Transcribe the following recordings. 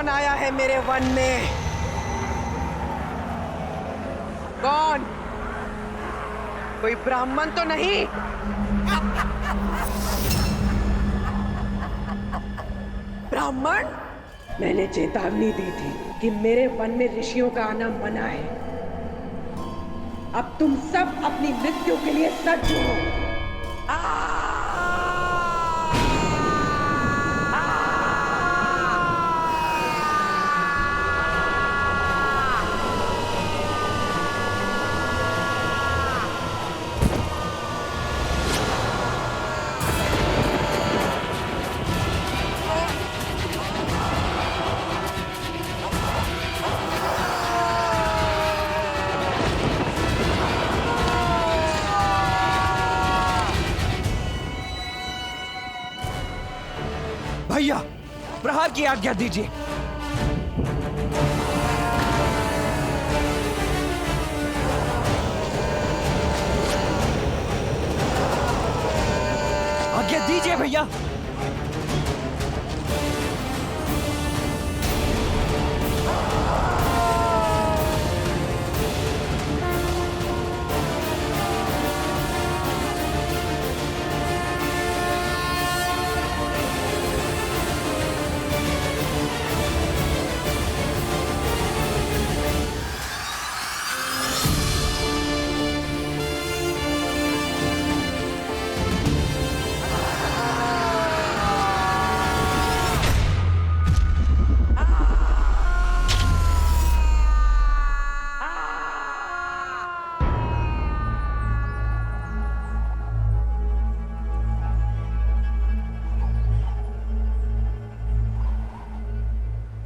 कौन आया है मेरे वन में? कौन? कोई ब्राह्मण तो नहीं? ब्राह्मण? मैंने चेतावनी दी थी कि मेरे वन में ऋषियों का आना मना है। अब तुम सब अपनी मृत्यु के लिए सज्ज हो। भैया, प्रहार की आज्ञा दीजिए। आज्ञा दीजिए भैया।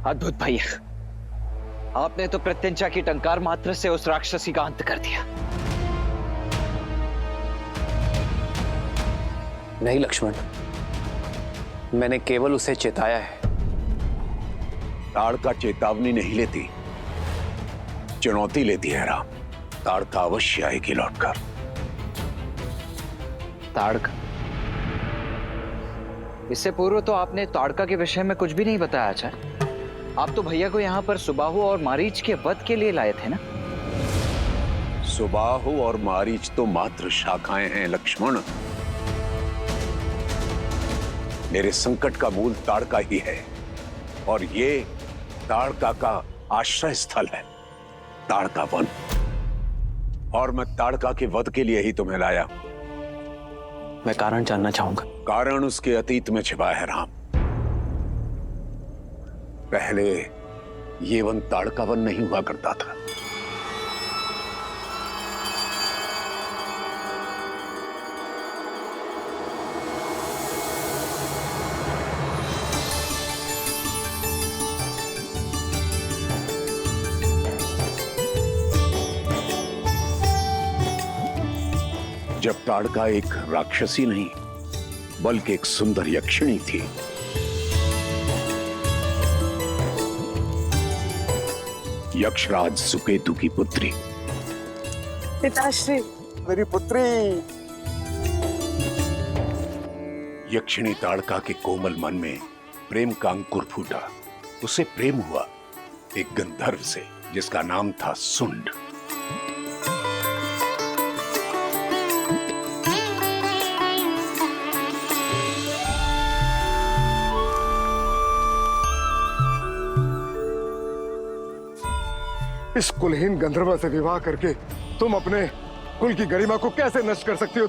अद्भुत भैया, आपने तो प्रत्यंचा की टंकार मात्र से उस राक्षसी का अंत कर दिया। नहीं लक्ष्मण, मैंने केवल उसे चेताया है। ताड़का चेतावनी नहीं लेती, चुनौती लेती है राम। ताड़का अवश्य आएगी लौटकर। ताड़का? इससे पूर्व तो आपने ताड़का के विषय में कुछ भी नहीं बताया। अच्छा, आप तो भैया को यहाँ पर सुबाहु और मारीच के वध के लिए लाए थे ना? सुबाहु और मारीच तो मात्र शाखाएं हैं लक्ष्मण। मेरे संकट का मूल ताड़का ही है, और ये ताड़का का आश्रय स्थल है, ताड़का वन। और मैं ताड़का के वध के लिए ही तुम्हें लाया। मैं कारण जानना चाहूंगा। कारण उसके अतीत में छिपा है राम। पहले ये वन ताड़का वन नहीं हुआ करता था। जब ताड़का एक राक्षसी नहीं बल्कि एक सुंदर यक्षिणी थी। यक्षराज सुकेतु की पुत्री। पिताश्री, मेरी पुत्री। यक्षिणी ताड़का के कोमल मन में प्रेम का अंकुर फूटा। उसे प्रेम हुआ एक गंधर्व से जिसका नाम था सुंड। इस कुलहीन गंधर्व से विवाह करके तुम अपने कुल की गरिमा को कैसे नष्ट कर सकती हो?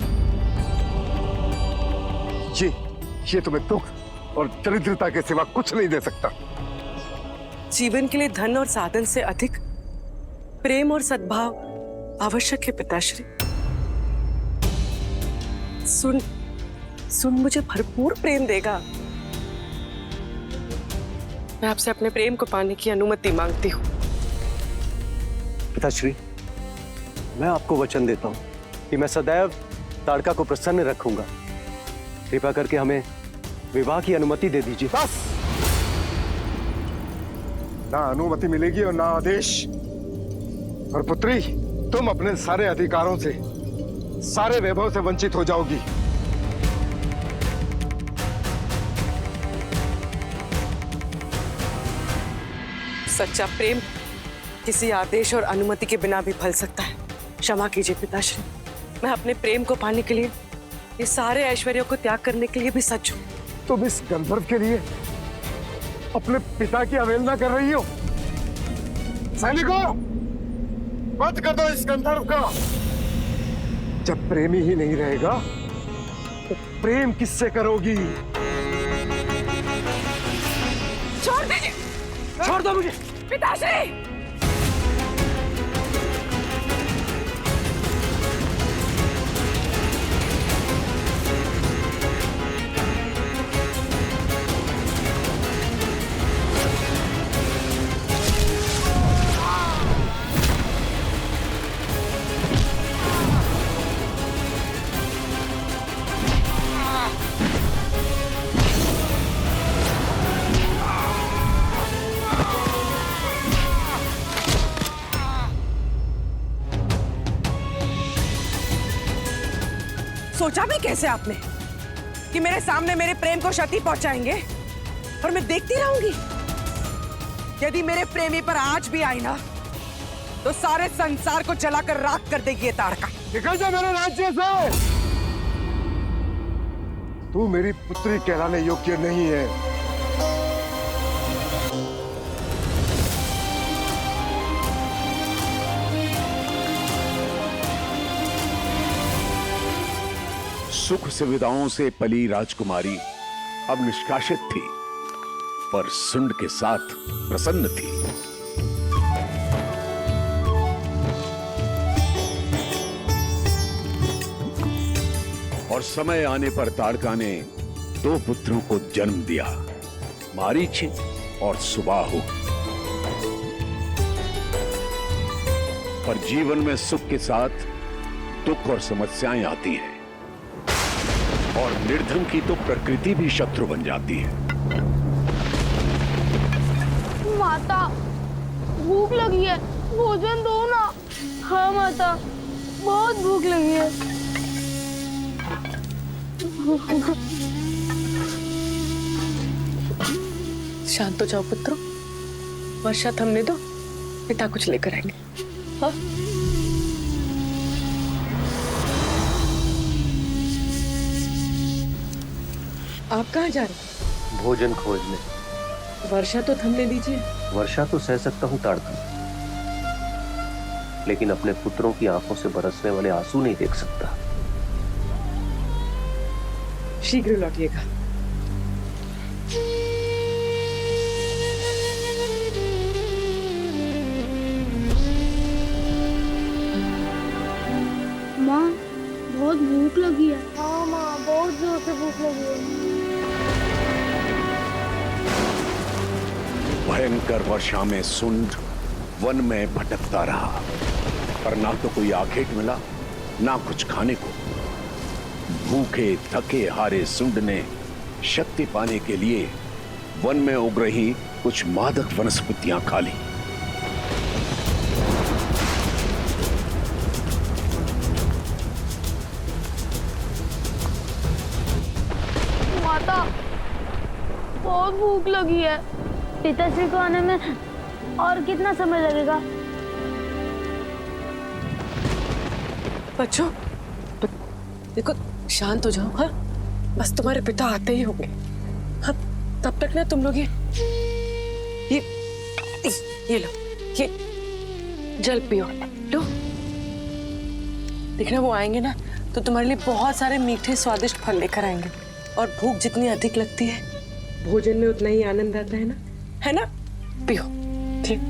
ये तुम्हें दुख और दरिद्रता के सिवा कुछ नहीं दे सकता। जीवन के लिए धन और साधन से अधिक प्रेम और सद्भाव आवश्यक है पिताश्री। सुन मुझे भरपूर प्रेम देगा। मैं आपसे अपने प्रेम को पाने की अनुमति मांगती हूँ। पिताश्री, मैं आपको वचन देता हूँ कि मैं सदैव ताड़का को प्रसन्न रखूंगा। कृपा करके हमें विवाह की अनुमति दे दीजिए। बस, ना अनुमति मिलेगी और ना आदेश। और पुत्री, तुम अपने सारे अधिकारों से, सारे वैभव से वंचित हो जाओगी। सच्चा प्रेम किसी आदेश और अनुमति के बिना भी फल सकता है। क्षमा कीजिए पिताश्री, मैं अपने प्रेम को पाने के लिए ये सारे ऐश्वर्यों को त्याग करने के लिए भी सच हूँ। तुम इस गंधर्व के लिए अपने पिता की अवहेलना कर रही हो। सैनिकों, वध कर दो इस गंधर्व का। जब प्रेमी ही नहीं रहेगा तो प्रेम किससे करोगी? छोड़ दीजिए, छोड़ दो मुझे। पिताश्री। सोचा भी कैसे आपने कि मेरे सामने मेरे प्रेम को क्षति पहुंचाएंगे और मैं देखती रहूंगी? यदि मेरे प्रेमी पर आज भी आई ना तो सारे संसार को जलाकर राख कर देगी ये ताड़का। निकल जा मेरे राज्य से। तू मेरी पुत्री कहलाने योग्य नहीं है। सुख सुविधाओं से पली राजकुमारी अब निष्कासित थी, पर सुंड के साथ प्रसन्न थी। और समय आने पर ताड़का ने 2 पुत्रों को जन्म दिया, मारीच और सुबाहु। पर जीवन में सुख के साथ दुख और समस्याएं आती हैं, और निर्धन की तो प्रकृति भी शत्रु बन जाती है। माता, भूख लगी है, भोजन दो ना। हाँ माता, बहुत भूख लगी है। शांत हो जाओ पुत्रों, वर्षा थमने दो, पिता कुछ लेकर आएंगे। हाँ? आप कहाँ जा रहे हैं? भोजन खोजने। वर्षा तो थमने दीजिए। वर्षा तो सह सकता हूँ ताड़का, लेकिन अपने पुत्रों की आंखों से बरसने वाले आंसू नहीं देख सकता। शीघ्र लौटिएगा। माँ, बहुत भूख लगी है। हाँ माँ, बहुत जोर से भूख लगी है। भयंकर वर्षा में सुंड वन में भटकता रहा, पर ना तो कोई आखेट मिला, ना कुछ खाने को। भूखे थके हारे सुंड ने शक्ति पाने के लिए वन में उग रही कुछ मादक वनस्पतियां खा ली। माता, बहुत भूख लगी है। पिताश्री को आने में और कितना समय लगेगा? बच्चों, देखो शांत हो जाओ। हाँ, बस तुम्हारे पिता आते ही होंगे। हाँ, तब तक ना तुम लोग ये लो, ये जल पियो। लो, देखना वो आएंगे ना तो तुम्हारे लिए बहुत सारे मीठे स्वादिष्ट फल लेकर आएंगे। और भूख जितनी अधिक लगती है, भोजन में उतना ही आनंद आता है ना? है ना? पियो। ठीक।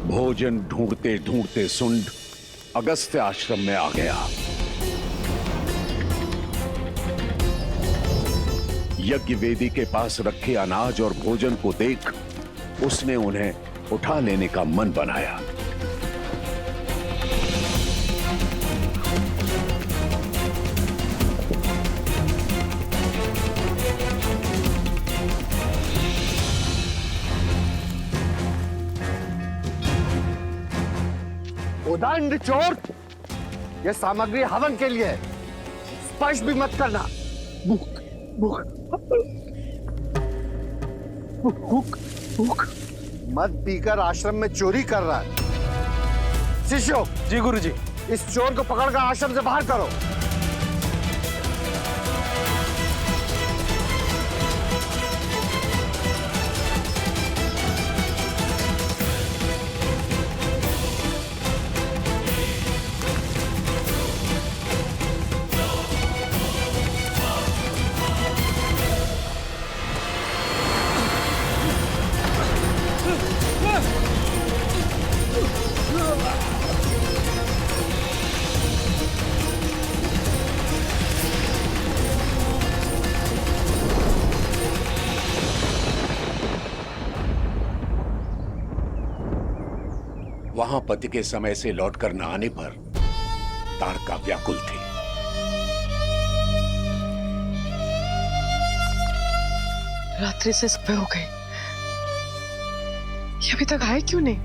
भोजन ढूंढते ढूंढते सुंड अगस्त्य आश्रम में आ गया। यज्ञ वेदी के पास रखे अनाज और भोजन को देख उसने उन्हें उठा लेने का मन बनाया। उदंड चोर, ये सामग्री हवन के लिए है, स्पर्श भी मत करना। भूख भूख भूख भूख मत पीकर आश्रम में चोरी कर रहा है। शिष्यों, जी गुरुजी। इस चोर को पकड़कर आश्रम से बाहर करो। वहां पति के समय से लौटकर न आने पर ताड़का व्याकुल थी। रात्रि से सुबह हो गई, ये अभी तक आए क्यों नहीं?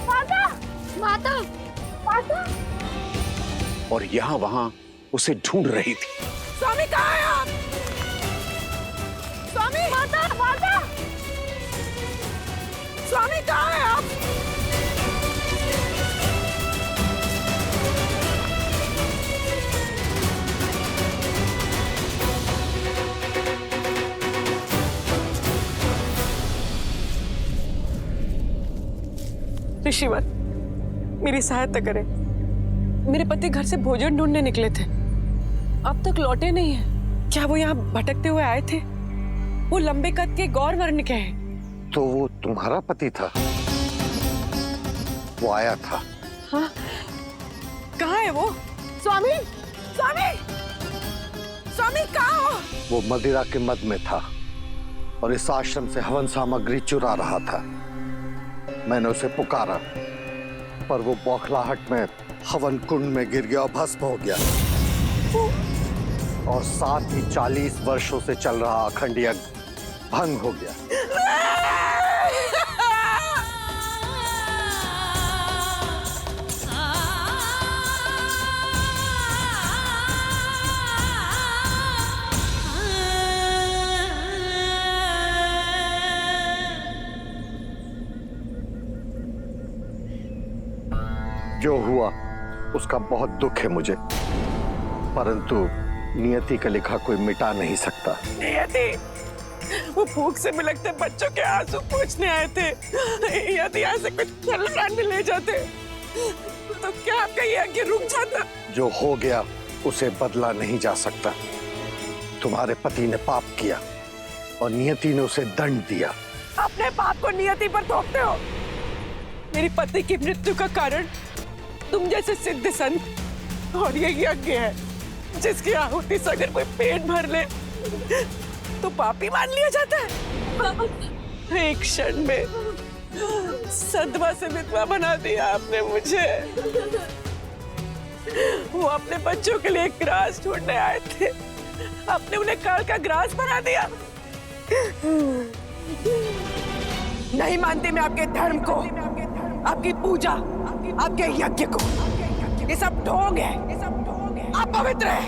माता, माता, माता। और यहां वहां उसे ढूंढ रही थी। स्वामी कहाँ है आप? स्वामी! माता, माता। स्वामी कहाँ है आप? ऋषिवर, मेरी सहायता करें। मेरे पति घर से भोजन ढूंढने निकले थे, अब तक लौटे नहीं हैं। क्या वो यहाँ भटकते हुए आए थे? वो लंबे कद के गौर वर्ण के हैं। तो वो तुम्हारा पति था? वो आया था। हाँ, कहाँ है वो? स्वामी! स्वामी! स्वामी कहाँ हो? वो मदिरा के मद में था और इस आश्रम से हवन सामग्री चुरा रहा था। मैंने उसे पुकारा, पर वो बौखलाहट में हवन कुंड में गिर गया और भस्म हो गया। और साथ ही 40 वर्षों से चल रहा अखंड यज्ञ भंग हो गया। जो हुआ उसका बहुत दुख है मुझे, परंतु नियति का लिखा कोई मिटा नहीं सकता। नियति, वो भूख से बिलखते बच्चों के आंसू पूछने आए थे। यदि यहाँ से कुछ फल ले जाते तो क्या आपका यज्ञ रुक जाता? जो हो गया उसे बदला नहीं जा सकता। तुम्हारे पति ने पाप किया और नियति ने उसे दंड दिया। अपने पाप को नियति पर थोपते हो। मेरी पति की मृत्यु का कारण तुम जैसे सिद्ध संत और ये यज्ञ है, जिसकी आहुति से अगर कोई पेट भर ले तो पापी मान लिया जाता है। एक क्षण में सदमा से विधवा बना दिया आपने मुझे। वो अपने बच्चों के लिए एक ग्रास ढूंढने आए थे, आपने उन्हें काल का ग्रास बना दिया। नहीं मानती मैं आपके धर्म को, आपकी पूजा, आपके यज्ञ को। ये सब ढोंग है, अपवित्र है।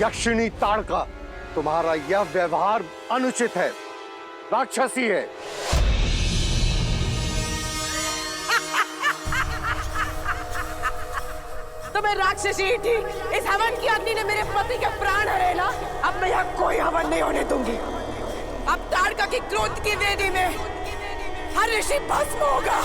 यक्षिणी ताड़का, तुम्हारा यह व्यवहार अनुचित है, राक्षसी है। तो मैं राक्षसी ही थी। इस हवन की अग्नि ने मेरे पति के प्राण हरेला। अब मैं यहाँ कोई हवन नहीं होने दूंगी। अब ताड़का की क्रोध की वेदी में हर ऋषि भस्म होगा।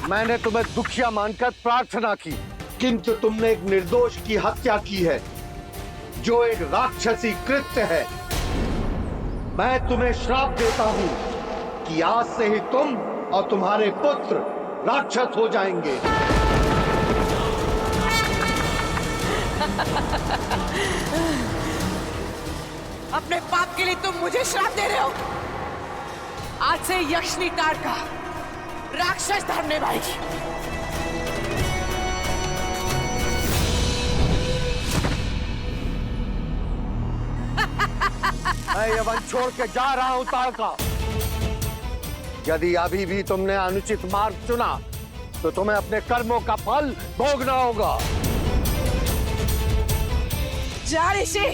मैंने तुम्हें दुखिया मानकर प्रार्थना की, किंतु तुमने एक निर्दोष की हत्या की है, जो एक राक्षसी कृत्य है। मैं तुम्हें श्राप देता हूं कि आज से ही तुम और तुम्हारे पुत्र राक्षस हो जाएंगे। अपने पाप के लिए तुम मुझे श्राप दे रहे हो। आज से यक्षिणी ताड़का राक्षस धर्म निभाएगी। मैं ये वन छोड़ के जा रहा हूं ताड़का। यदि अभी भी तुमने अनुचित मार्ग चुना तो तुम्हें अपने कर्मों का फल भोगना होगा। जा ऋषि,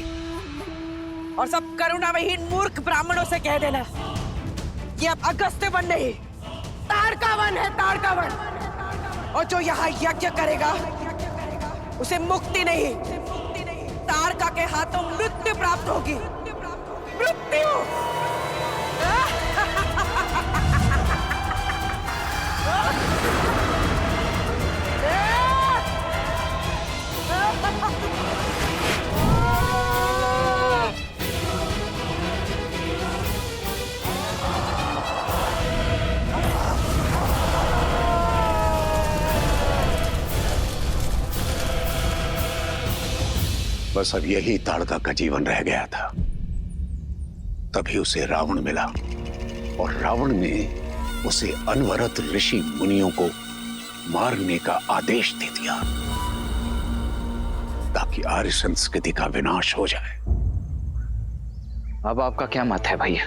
और सब करुणाविहीन मूर्ख ब्राह्मणों से कह देना कि अब अगस्त्य वन नहीं, ताड़का वन है, ताड़का वन। और जो यहाँ यज्ञ करेगा उसे मुक्ति नहीं, ताड़का के हाथों मृत्यु प्राप्त होगी। मृत्यु। बस अब यही ताड़का का जीवन रह गया था। तभी उसे रावण मिला और रावण ने उसे अनवरत ऋषि मुनियों को मारने का आदेश दे दिया ताकि आर्य संस्कृति का विनाश हो जाए। अब आपका क्या मत है भैया?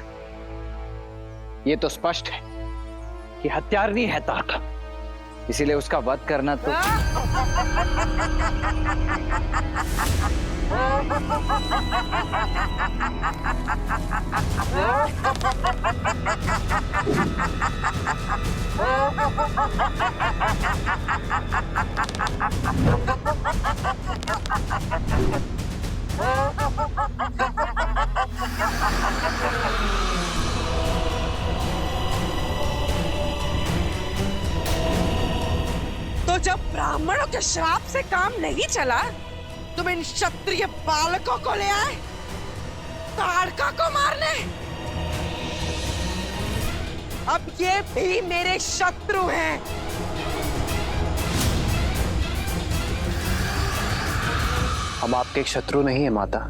ये तो स्पष्ट है कि हत्यारनी है ताड़का, इसीलिए उसका वध करना तो तो जब ब्राह्मणों के श्राप से काम नहीं चला, तुम इन क्षत्रिय बालकों को ले आए ताड़का को मारने। अब ये भी मेरे शत्रु हैं। हम आपके शत्रु नहीं है माता।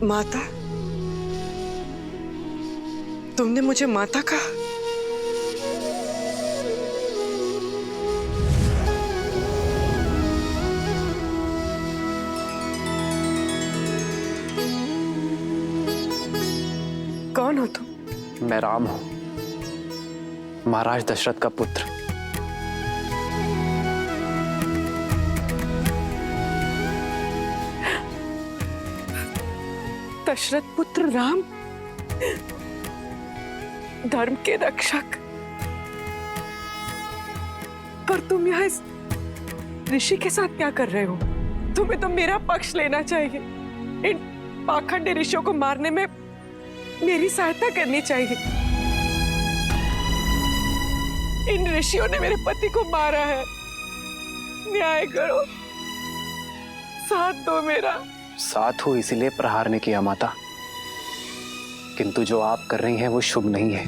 माता? तुमने मुझे माता कहा? कौन हो तुम? मैं राम हूं, महाराज दशरथ का पुत्र। दशरथ पुत्र राम, धर्म के रक्षक। पर तुम यहाँ इस ऋषि के साथ क्या कर रहे हो? तुम्हें तो मेरा पक्ष लेना चाहिए। इन पाखंडी ऋषियों को मारने में मेरी सहायता करनी चाहिए। इन ऋषियों ने मेरे पति को मारा है, न्याय करो, साथ दो मेरा। साथ हो इसीलिए प्रहार ने किया माता, किंतु जो आप कर रही हैं वो शुभ नहीं है।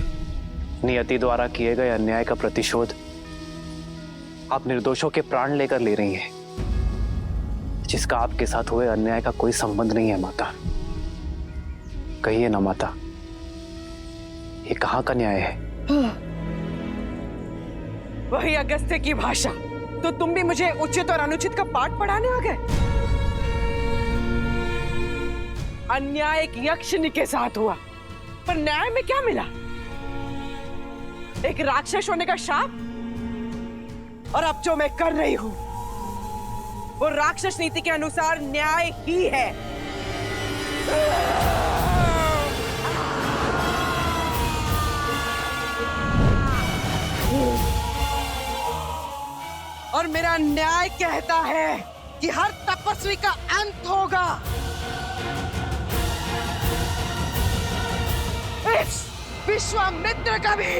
नियति द्वारा किए गए अन्याय का प्रतिशोध आप निर्दोषों के प्राण लेकर ले रही हैं, जिसका आपके साथ हुए अन्याय का कोई संबंध नहीं है माता। कहिए ना माता, ये कहाँ का न्याय है? वही अगस्त्य की भाषा। तो तुम भी मुझे उचित और अनुचित का पाठ पढ़ाने आ गए? अन्याय एक यक्षिणी के साथ हुआ, पर न्याय में क्या मिला? एक राक्षस होने का शाप। और अब जो मैं कर रही हूं वो राक्षस नीति के अनुसार न्याय ही है। और मेरा न्याय कहता है कि हर तपस्वी का अंत होगा। इस विश्वामित्र का भी।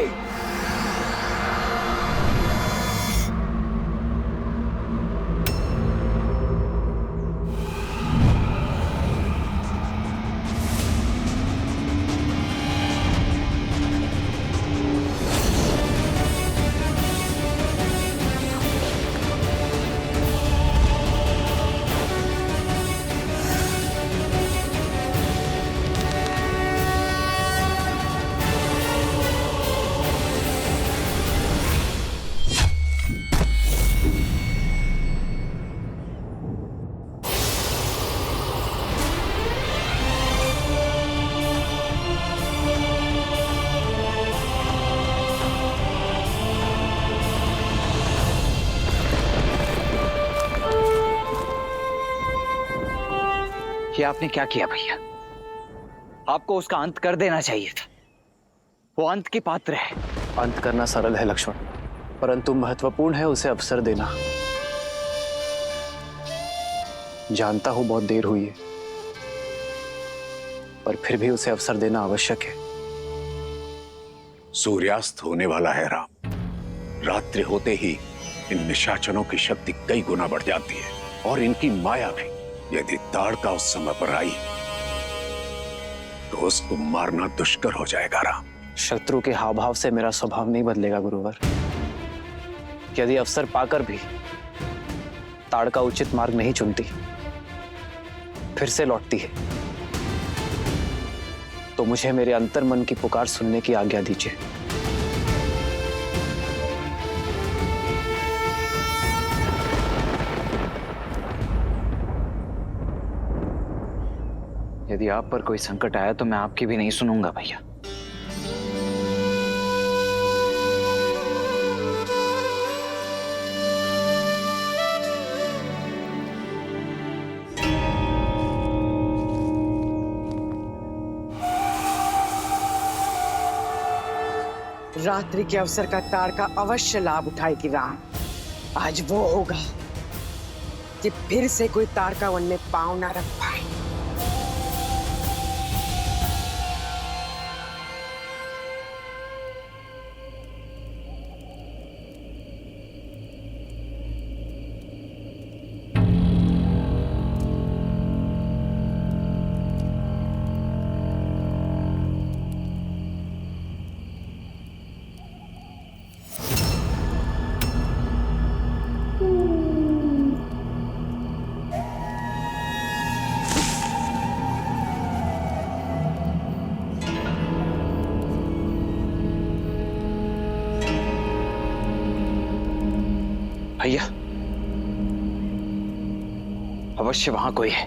ये आपने क्या किया भैया? आपको उसका अंत कर देना चाहिए था। वो अंत के पात्र है। अंत करना सरल है लक्ष्मण, परंतु महत्वपूर्ण है उसे अवसर देना। जानता हूं बहुत देर हुई है, पर फिर भी उसे अवसर देना आवश्यक है। सूर्यास्त होने वाला है राम। रात्रि होते ही इन निशाचरों की शक्ति कई गुना बढ़ जाती है और इनकी माया भी। यदि ताड़का उस समय पर आई तो उसको मारना दुष्कर हो जाएगा राम। शत्रु के हाव भाव से मेरा स्वभाव नहीं बदलेगा गुरुवर। यदि अवसर पाकर भी ताड़का उचित मार्ग नहीं चुनती, फिर से लौटती है, तो मुझे मेरे अंतर मन की पुकार सुनने की आज्ञा दीजिए। यदि आप पर कोई संकट आया तो मैं आपकी भी नहीं सुनूंगा भैया। रात्रि के अवसर का ताड़का अवश्य लाभ उठाएगी राम। आज वो होगा कि फिर से कोई ताड़का वन में पांव ना रख पाए। भैया, अवश्य वहां कोई है।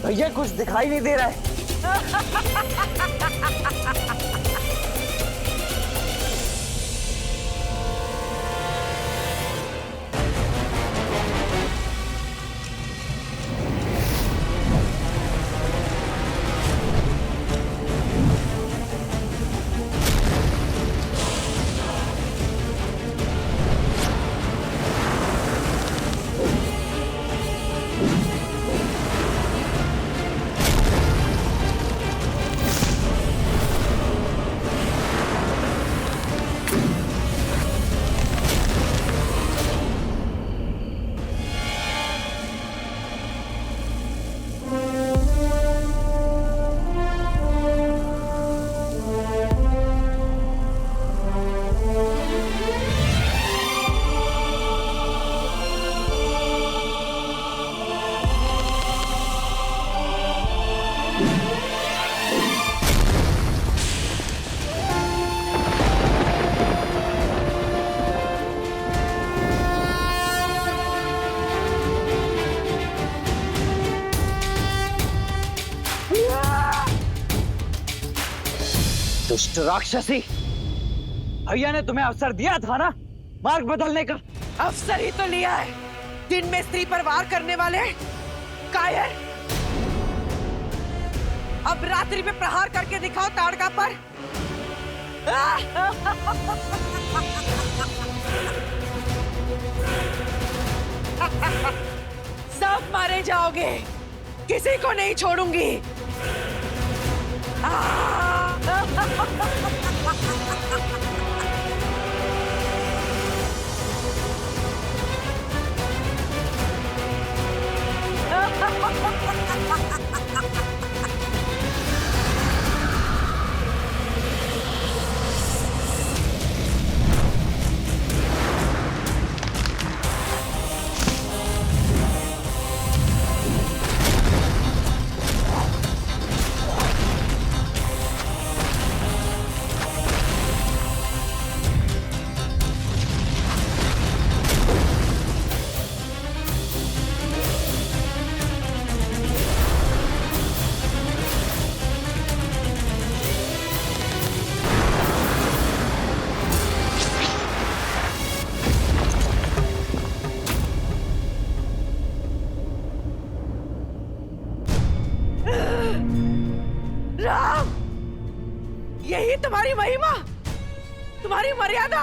भैया कुछ दिखाई नहीं दे रहा है। दुष्ट राक्षसी, भैया ने तुम्हें अवसर दिया था ना मार्ग बदलने का। अवसर ही तो लिया है। दिन में स्त्री पर वार करने वाले कायर, अब रात्रि में प्रहार करके दिखाओ ताड़का पर। सब मारे जाओगे, किसी को नहीं छोड़ूंगी। राम, यही तुम्हारी महिमा, तुम्हारी मर्यादा?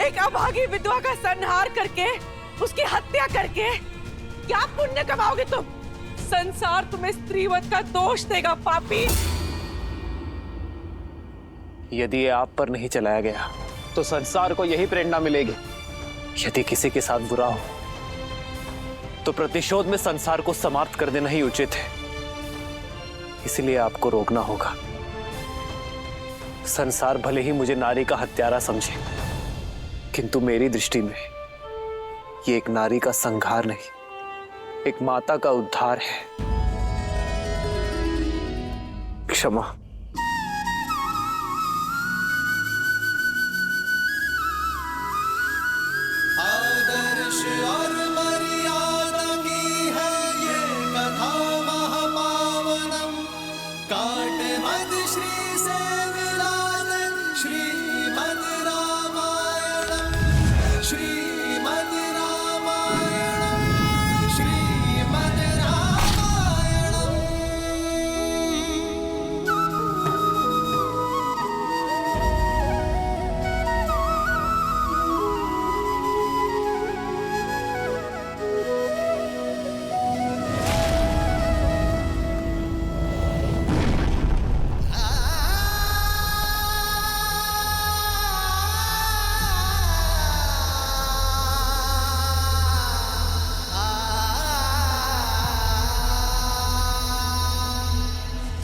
एक अभागी विधवा का संहार करके, उसकी हत्या करके क्या पुण्य कमाओगे तुम? संसार तुम्हें स्त्रीवत का दोष देगा पापी। यदि ये आप पर नहीं चलाया गया तो संसार को यही प्रेरणा मिलेगी। यदि किसी के साथ बुरा हो तो प्रतिशोध में संसार को समाप्त कर देना ही उचित है। इसलिए आपको रोकना होगा। संसार भले ही मुझे नारी का हत्यारा समझे, किंतु मेरी दृष्टि में ये एक नारी का संहार नहीं, एक माता का उद्धार है। क्षमा। आदर्श और मर्यादा की है ये कथा महापावनम। काट मद श्री से मिलाद श्रीमद् रामायणम, श्रीमद् रामायणम, श्रीमद् रामायणम।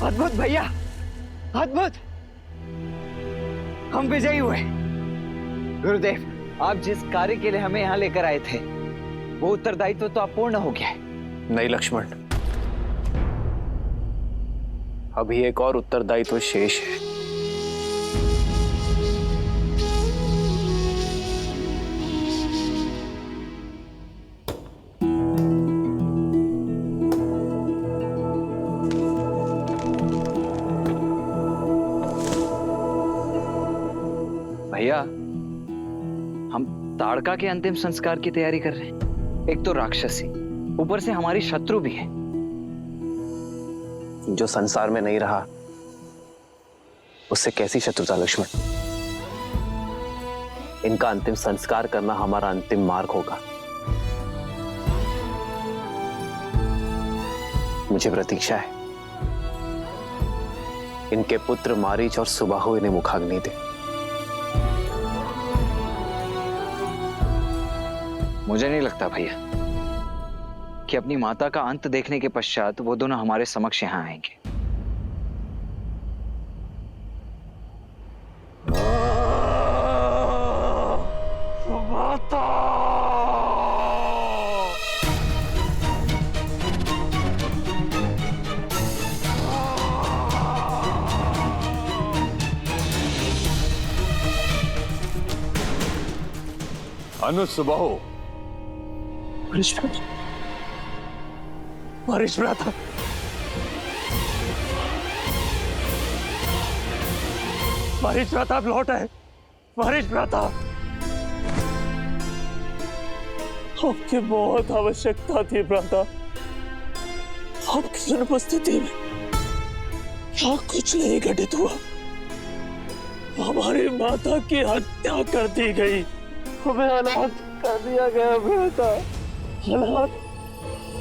अद्भुत भैया, अद्भुत। हम विजयी हुए। गुरुदेव, आप जिस कार्य के लिए हमें यहाँ लेकर आए थे वो उत्तरदायित्व तो अपूर्ण हो गया है। नहीं लक्ष्मण, अभी एक और उत्तरदायित्व शेष है। भैया, हम ताड़का के अंतिम संस्कार की तैयारी कर रहे हैं। एक तो राक्षसी, ऊपर से हमारी शत्रु भी है। जो संसार में नहीं रहा उससे कैसी शत्रुता लक्ष्मण? इनका अंतिम संस्कार करना हमारा अंतिम मार्ग होगा। मुझे प्रतीक्षा है इनके पुत्र मारीच और सुबाहु इन्हें मुखाग्नि दे। मुझे नहीं लगता भैया कि अपनी माता का अंत देखने के पश्चात वो दोनों हमारे समक्ष यहाँ आएंगे। अनुसुबाहु, मारीच भ्राता, मारीच भ्राता आप लौट आए। मारीच भ्राता, आपकी बहुत आवश्यकता थी भ्राता। आपकी अनुपस्थिति में क्या कुछ नहीं घटित हुआ। हमारी माता की हत्या कर दी गई, हमें अनाथ कर दिया गया भ्राता, अनाथ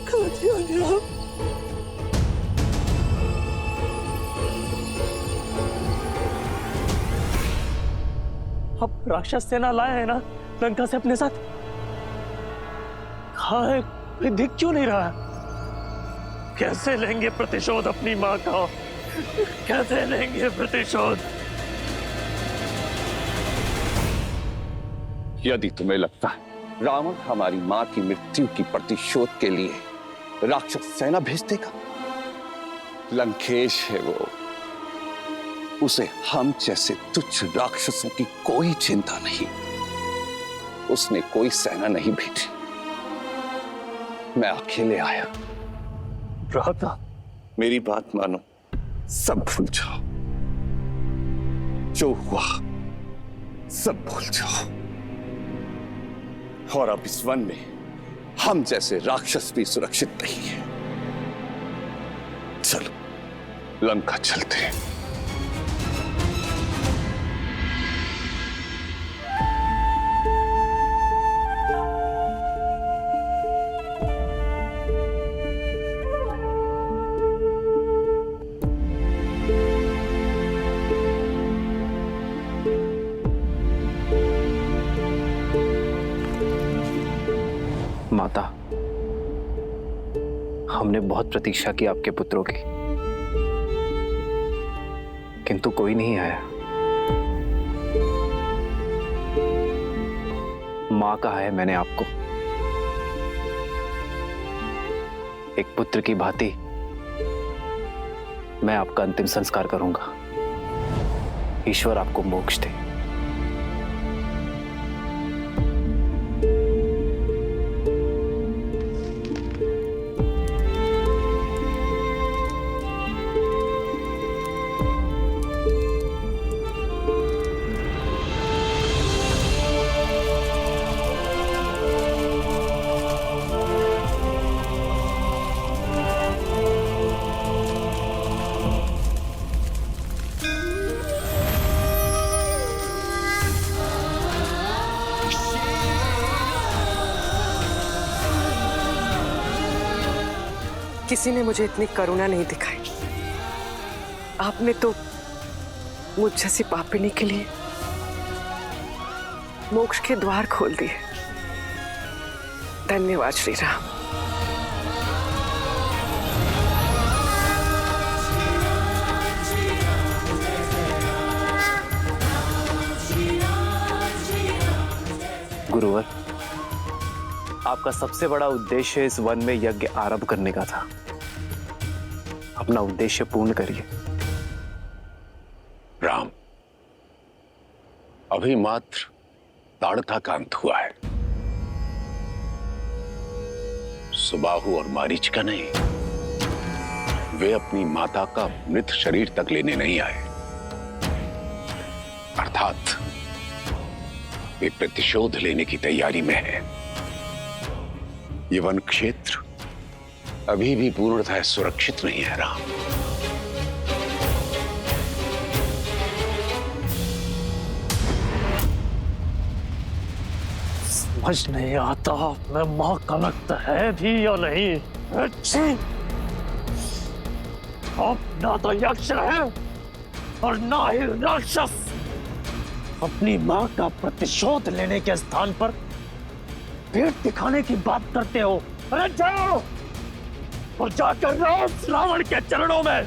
कर दिया गया। अब राक्षस सेना लाए हैं ना लंका से अपने साथ। कहाँ है, कोई दिख क्यों नहीं रहा? कैसे लेंगे प्रतिशोध अपनी माँ का? कैसे लेंगे प्रतिशोध? यदि तुम्हें लगता है रावण हमारी मां की मृत्यु की प्रतिशोध के लिए राक्षस सेना भेज देगा, लंकेश है वो, उसे हम जैसे तुच्छ राक्षसों की कोई चिंता नहीं। उसने कोई सेना नहीं भेजी, मैं अकेले आया। भ्राता, मेरी बात मानो, सब भूल जाओ, जो हुआ सब भूल जाओ। और अब इस वन में हम जैसे राक्षस भी सुरक्षित नहीं है। चलो लंका चलते हैं। माता, हमने बहुत प्रतीक्षा की आपके पुत्रों की, किंतु कोई नहीं आया। मां कहा है मैंने आपको, एक पुत्र की भांति मैं आपका अंतिम संस्कार करूंगा। ईश्वर आपको मोक्ष दे। किसी ने मुझे इतनी करुणा नहीं दिखाई। आपने तो मुझ जैसी पापिनी के लिए मोक्ष के द्वार खोल दिए। धन्यवाद श्री राम। गुरुवर, आपका सबसे बड़ा उद्देश्य इस वन में यज्ञ आरंभ करने का था। अपना उद्देश्य पूर्ण करिए। राम, अभी मात्र ताड़का का अंत हुआ है, सुबाहु और मारीच का नहीं। वे अपनी माता का मृत शरीर तक लेने नहीं आए, अर्थात वे प्रतिशोध लेने की तैयारी में है। ये वन क्षेत्र अभी भी पूर्णतः सुरक्षित नहीं है राम। समझ नहीं आता मैं मां का लगता है भी या नहीं। अच्छी, अब ना तो यक्ष है और ना ही राक्षस। अपनी मां का प्रतिशोध लेने के स्थान पर पेट दिखाने की बात करते हो। अरे जाओ और जाकर रावण के चरणों में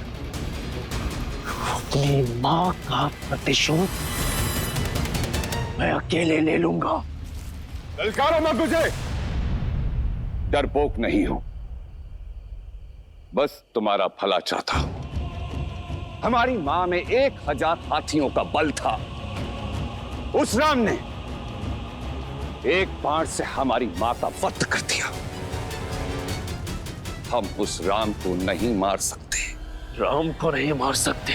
अपनी मां का प्रतिशोध मैं अकेले ले लूंगा। ललकारो मत मुझे, डरपोक नहीं हूं, बस तुम्हारा भला चाहता हूं। हमारी मां में 1000 हाथियों का बल था। उस राम ने एक बाण से हमारी मां का वध कर दिया। हम उस राम को नहीं मार सकते। राम को नहीं मार सकते,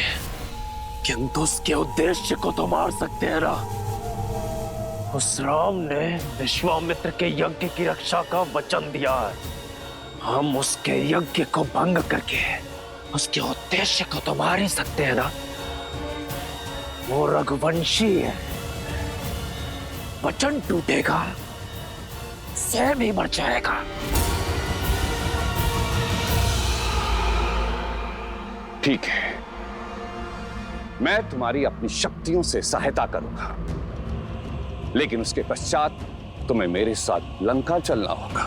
किंतु उसके उद्देश्य को तो मार सकते हैं ना। उस राम ने विश्वामित्र के यज्ञ की रक्षा का वचन दिया है। हम उसके यज्ञ को भंग करके उसके उद्देश्य को तो मार ही सकते हैं ना। वो रघुवंशी है, वचन टूटेगा स्वयं ही मर जाएगा। ठीक है, मैं तुम्हारी अपनी शक्तियों से सहायता करूंगा, लेकिन उसके पश्चात तुम्हें मेरे साथ लंका चलना होगा।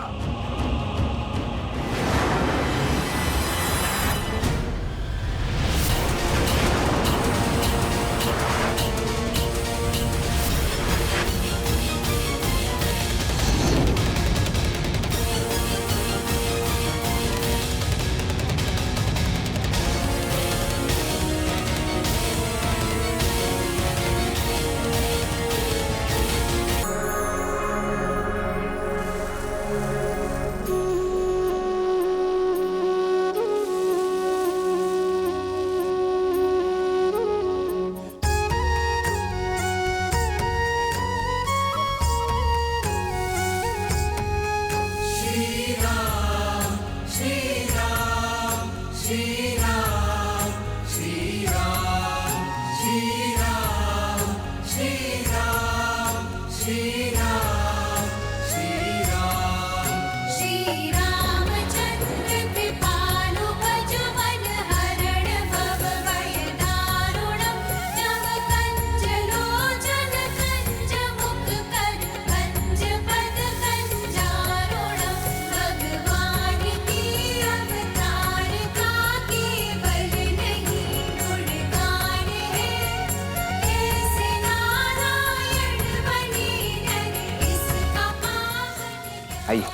आइए।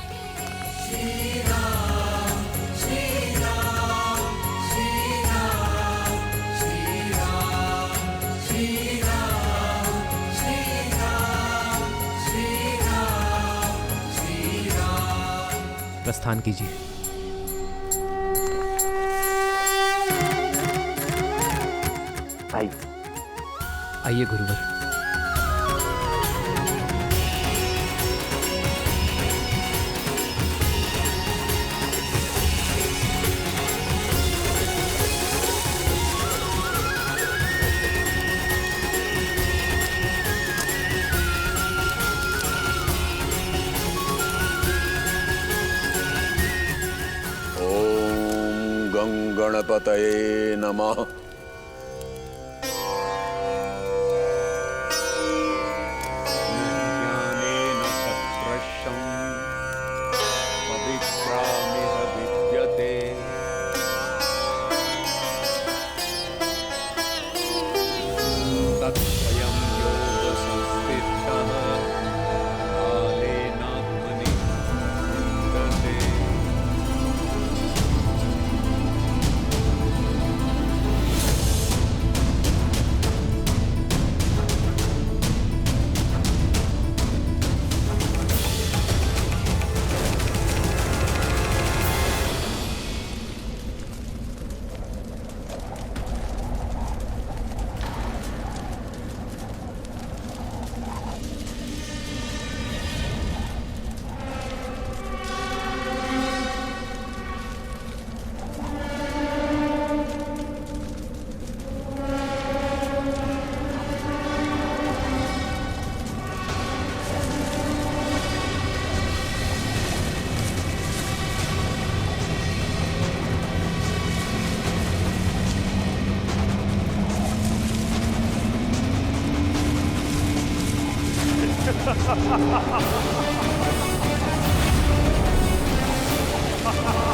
प्रस्थान कीजिए। आइए गुरुवर। गणपतये नमः। ज्ञानेन शत्रशं पवित्रामिह विद्यते। तत्स्वयं योगसंस्थितः कालेनात्मनि विद्यते। Ha ha ha!